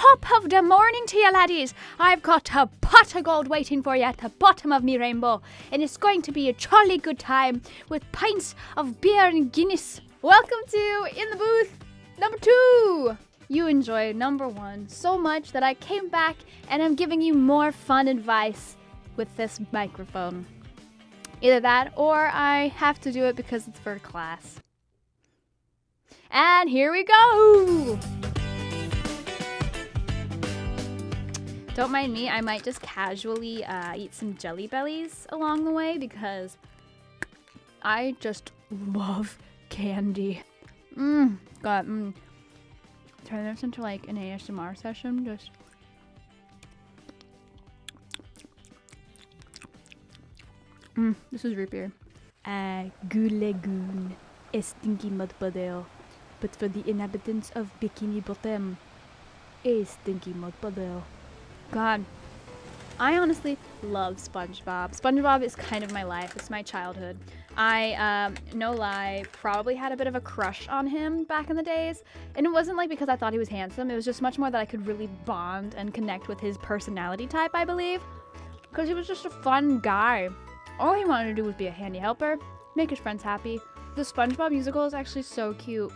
top of the morning to you laddies. I've got a pot of gold waiting for you at the bottom of me rainbow, and it's going to be a jolly good time with pints of beer and Guinness. Welcome to In the Booth number 2. You enjoyed number 1 so much that I came back and I'm giving you more fun advice with this microphone. Either that or I have to do it because it's for class. And here we go! Don't mind me, I might just casually eat some Jelly Bellies along the way because I just love candy. Turn this into like an ASMR session. Just this is root beer. Gulagoon, a stinky mud puddle, but for the inhabitants of Bikini Bottom, a stinky mud puddle. God, I honestly love Spongebob. Spongebob is kind of my life. It's my childhood. I, no lie, probably had a bit of a crush on him back in the days. And it wasn't like because I thought he was handsome. It was just much more that I could really bond and connect with his personality type, I believe. Because he was just a fun guy. All he wanted to do was be a handy helper, make his friends happy. The SpongeBob musical is actually so cute.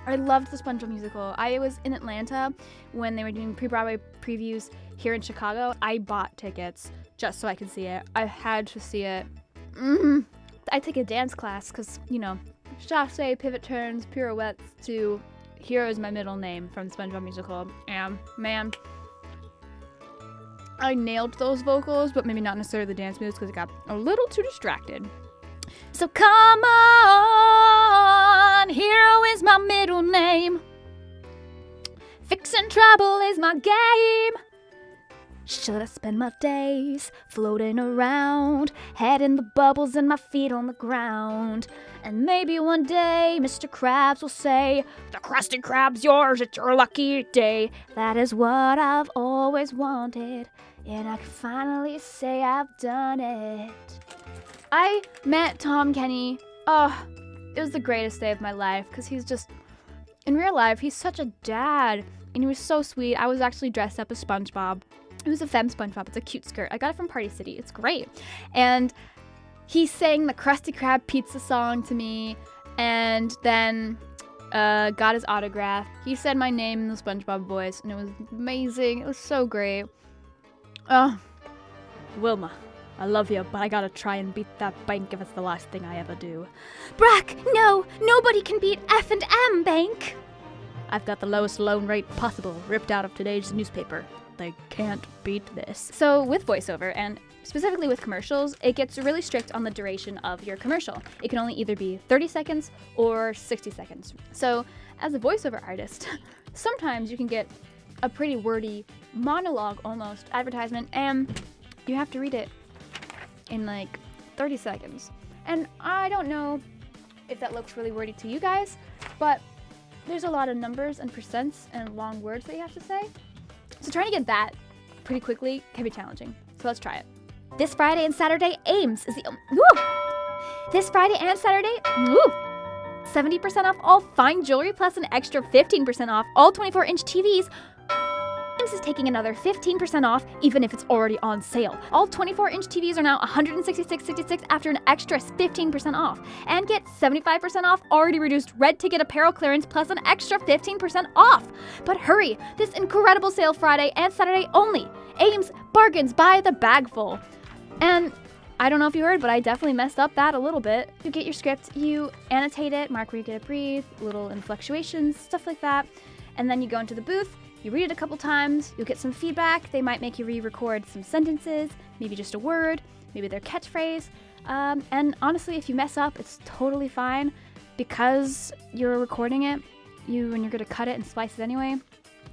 I loved the SpongeBob musical. I was in Atlanta when they were doing pre-Broadway previews here in Chicago. I bought tickets just so I could see it. I had to see it. I took a dance class because, you know, chassé, pivot turns, pirouettes to Hero is my middle name from the SpongeBob musical. And man, I nailed those vocals, but maybe not necessarily the dance moves because I got a little too distracted. So come on, Hero is my middle name. Fixin' trouble is my game. Should I spend my days floating around, head in the bubbles and my feet on the ground? And maybe one day Mr. Krabs will say, the Krusty Krab's yours, it's your lucky day. That is what I've always wanted, and I can finally say I've done it. I met Tom Kenny. Oh, it was the greatest day of my life because he's just, in real life, he's such a dad. And he was so sweet. I was actually dressed up as SpongeBob. It was a femme SpongeBob. It's a cute skirt. I got it from Party City. It's great. And he sang the Krusty Krab pizza song to me and then got his autograph. He said my name in the SpongeBob voice and it was amazing. It was so great. Oh, Wilma, I love you, but I gotta try and beat that bank if it's the last thing I ever do. Brack, no! Nobody can beat F&M Bank! I've got the lowest loan rate possible, ripped out of today's newspaper. They can't beat this. So with voiceover, and specifically with commercials, it gets really strict on the duration of your commercial. It can only either be 30 seconds or 60 seconds. So as a voiceover artist, sometimes you can get a pretty wordy monologue almost advertisement and you have to read it in like 30 seconds. And I don't know if that looks really wordy to you guys, but there's a lot of numbers and percents and long words that you have to say. So trying to get that pretty quickly can be challenging. So let's try it. This Friday and Saturday, Ames is the... This Friday and Saturday, 70% off all fine jewelry plus an extra 15% off all 24-inch TVs. Ames is taking another 15% off even if it's already on sale. All 24-inch TVs are now $166.66 after an extra 15% off. And get 75% off already reduced red ticket apparel clearance plus an extra 15% off. But hurry, this incredible sale Friday and Saturday only. Ames bargains by the bagful. And I don't know if you heard, but I definitely messed up that a little bit. You get your script, you annotate it, mark where you get to breathe, little inflectuations, stuff like that. And then you go into the booth. You read it a couple times, you'll get some feedback, they might make you re-record some sentences, maybe just a word, maybe their catchphrase, and honestly, if you mess up, it's totally fine, because you're recording it, and you're gonna cut it and splice it anyway,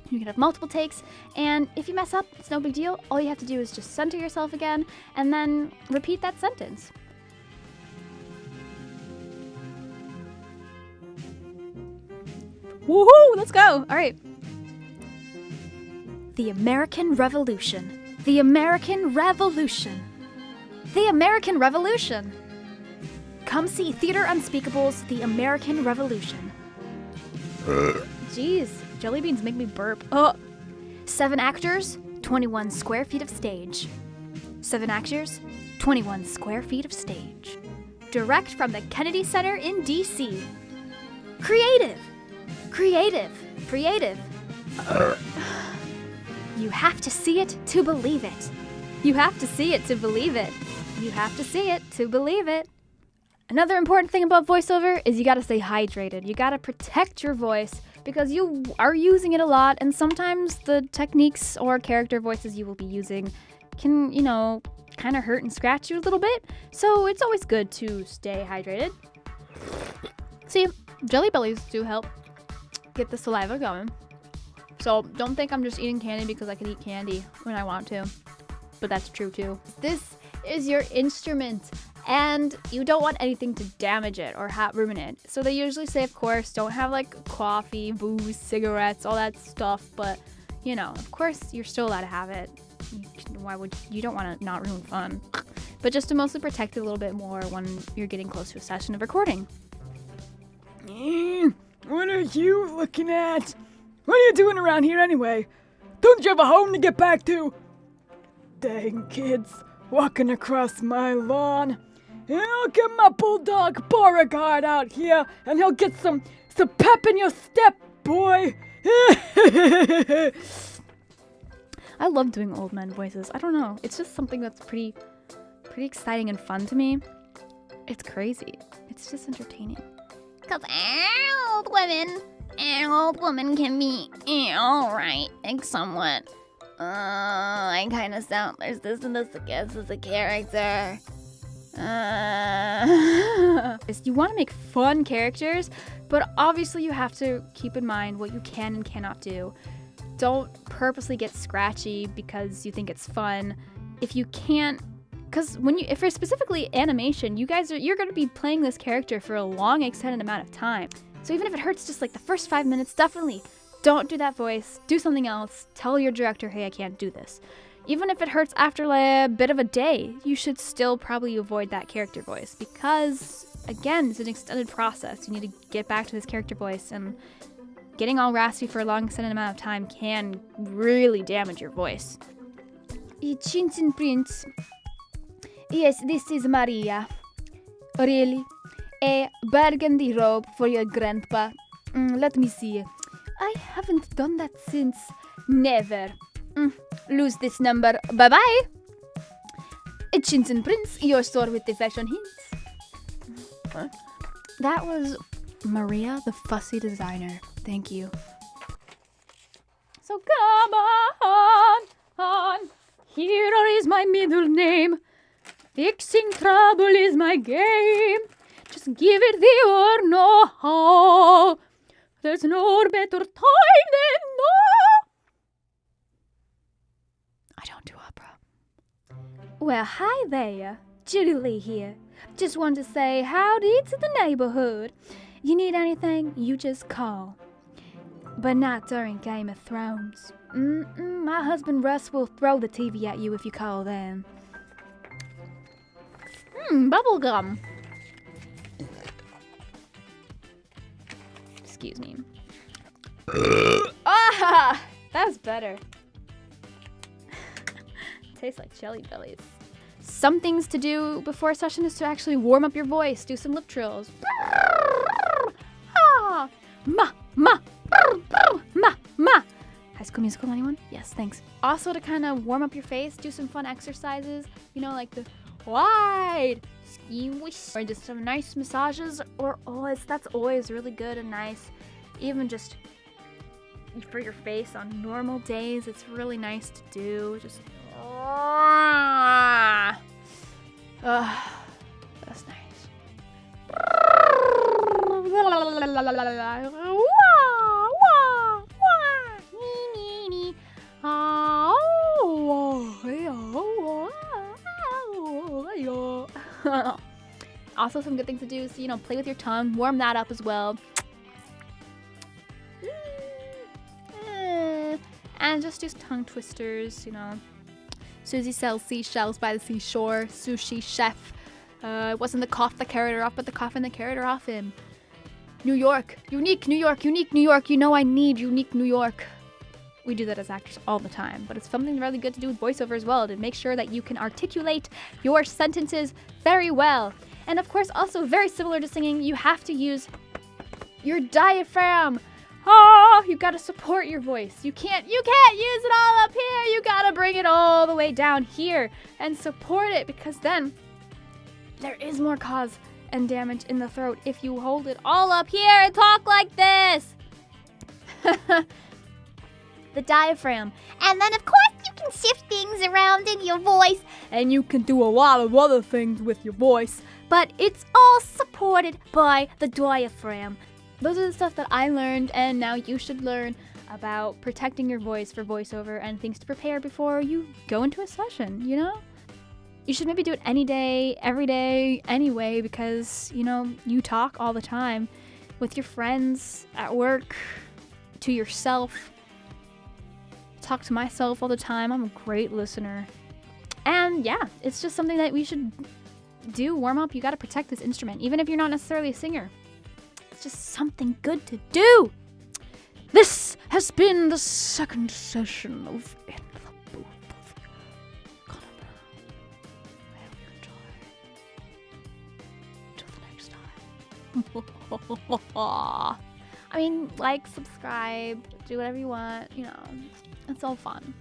you can have multiple takes, and if you mess up, it's no big deal, all you have to do is just center yourself again, and then repeat that sentence. Woohoo, let's go, all right. The American Revolution. The American Revolution. The American Revolution. Come see Theater Unspeakable's The American Revolution. Jeez, jelly beans make me burp. Oh, 7 actors, 21 square feet of stage. 7 actors, 21 square feet of stage. Direct from the Kennedy Center in D.C. Creative. Creative. Creative. You have to see it to believe it. You have to see it to believe it. You have to see it to believe it. Another important thing about voiceover is you gotta stay hydrated. You gotta protect your voice because you are using it a lot, and sometimes the techniques or character voices you will be using can, kind of hurt and scratch you a little bit. So it's always good to stay hydrated. See, Jelly Bellies do help get the saliva going. So don't think I'm just eating candy because I can eat candy when I want to. But that's true too. This is your instrument, and you don't want anything to damage it or ruin it. So they usually say, of course, don't have like coffee, booze, cigarettes, all that stuff. But, of course, you're still allowed to have it. You don't want to not ruin fun. But just to mostly protect it a little bit more when you're getting close to a session of recording. What are you looking at? What are you doing around here anyway? Don't you have a home to get back to? Dang kids, walking across my lawn. I'll get my bulldog Beauregard out here, and he'll get some pep in your step, boy. I love doing old men voices. I don't know. It's just something that's pretty exciting and fun to me. It's crazy. It's just entertaining. Because old women can be alright, like somewhat. I kind of sound, there's this and this, I guess, as a character. You want to make fun characters, but obviously you have to keep in mind what you can and cannot do. Don't purposely get scratchy because you think it's fun. If you can't, because if you're specifically animation, you're going to be playing this character for a long extended amount of time. So even if it hurts just like the first 5 minutes, definitely don't do that voice. Do something else. Tell your director, hey, I can't do this. Even if it hurts after like a bit of a day, you should still probably avoid that character voice because, again, it's an extended process. You need to get back to this character voice, and getting all raspy for a long extended amount of time can really damage your voice. Chinchin Prince. Yes, this is Maria. Really? A burgundy robe for your grandpa. Let me see. I haven't done that since never. Lose this number. Bye-bye. Chinchin Prince, your store with the fashion hints. Huh? That was Maria, the fussy designer. Thank you. So come on. Hero is my middle name. Fixing trouble is my game. Just give it the or no. There's no better time than now. I don't do opera. Well, hi there. Judy Lee here. Just wanted to say howdy to the neighborhood. You need anything, you just call. But not during Game of Thrones. My husband Russ will throw the TV at you if you call then. Bubblegum. Excuse me. That's better. Tastes like Jelly Bellies. Some things to do before a session is to actually warm up your voice. Do some lip trills. Ma. High School Musical, anyone? Yes, thanks. Also, to kind of warm up your face, do some fun exercises. Like the wide ski wish, or just some nice massages, or that's always really good and nice. Even just for your face on normal days, it's really nice to do. Just that's nice. Also, some good things to do is, play with your tongue, warm that up as well. And just do tongue twisters, Susie sells seashells by the seashore. Sushi chef. It wasn't the cough that carried her off, but the coffin that carried her off him. New York. Unique New York. Unique New York. I need unique New York. we do that as actors all the time, but it's something really good to do with voiceover as well, to make sure that you can articulate your sentences very well. And of course, also very similar to singing, you have to use your diaphragm. Oh, you gotta support your voice. You can't use it all up here. You gotta bring it all the way down here and support it, because then there is more cause and damage in the throat if you hold it all up here and talk like this. The diaphragm. And then, of course, you can shift things around in your voice. And you can do a lot of other things with your voice, but it's all supported by the diaphragm. Those are the stuff that I learned, and now you should learn about protecting your voice for voiceover and things to prepare before you go into a session, you know? You should maybe do it any day, every day, anyway, because, you know, you talk all the time with your friends, at work, to yourself. Talk to myself all the time. I'm a great listener. And yeah, it's just something that we should do. Warm up. You got to protect this instrument, even if you're not necessarily a singer. It's just something good to do. This has been the second session of In the Booth with Connar. I hope you enjoy. Till the next time. I mean, like, subscribe, do whatever you want, you know. It's all fun.